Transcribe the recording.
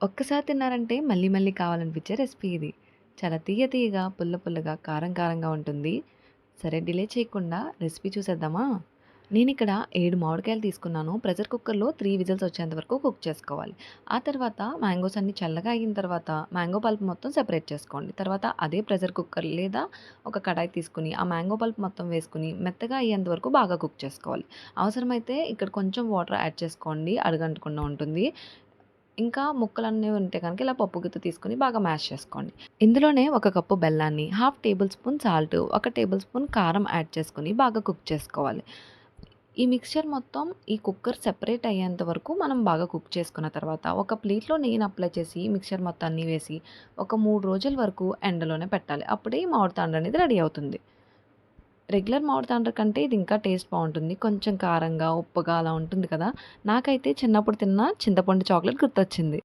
ఒక్కసారి తిన్నారంటే మళ్ళీ మళ్ళీ కావాలనిపించే రెసిపీ ఇది. చాలా తీయ తీయగా, పుల్ల పుల్లగా, కారం కారంగా ఉంటుంది. సరే డిలే చేయకుండా రెసిపీ చూసేద్దామా? నేనిక్కడ 7 మామిడికాయలు తీసుకున్నాను. ప్రెషర్ కుక్కర్‌లో 3 విజిల్స్ వచ్చేంత వరకు కుక్ చేసుకోవాలి. ఆ తర్వాత మ్యాంగోస్ అన్నీ చల్లగా అయిన తర్వాత మ్యాంగో పల్ప్ మొత్తం సెపరేట్ చేసుకోండి. తర్వాత అదే ప్రెషర్ కుక్కర్ లేదా ఒక కడాయి తీసుకొని ఆ మ్యాంగో పల్ప్ మొత్తం వేసుకొని మెత్తగా అయ్యేంత వరకు బాగా కుక్ చేసుకోవాలి. అవసరమైతే ఇక్కడ కొంచెం వాటర్ యాడ్ చేసుకోండి. అడుగంటకుండా ఉంటుంది. ఇంకా ముక్కలన్నీ ఉంటే గనుక ఇలా పప్పు గుత్తి తీసుకొని బాగా మ్యాష్ చేసుకోండి. ఇందులోనే ఒక కప్పు బెల్లాన్ని, హాఫ్ టేబుల్ స్పూన్ సాల్ట్, ఒక టేబుల్ స్పూన్ కారం యాడ్ చేసుకొని బాగా కుక్ చేసుకోవాలి. ఈ మిక్స్చర్ మొత్తం ఈ కుక్కర్ సెపరేట్ అయ్యేంత వరకు మనం బాగా కుక్ చేసుకున్న తర్వాత ఒక ప్లేట్‌లో నెయ్యిని అప్లై చేసి మిక్స్చర్ మొత్తాన్ని వేసి ఒక 3 రోజుల వరకు ఎండలోనే పెట్టాలి. అప్పుడే ఈ మామిడి తాండ్ర అనేది రెడీ అవుతుంది. రెగ్యులర్ మామిడి తాండ్ర కంటే ఇది ఇంకా టేస్ట్ బావుంటుంది. కొంచెం కారంగా, ఉప్పుగా అలా ఉంటుంది కదా! నాకైతే చిన్నప్పుడు తిన్న చింతపండు చాక్లెట్ గుర్తొచ్చింది.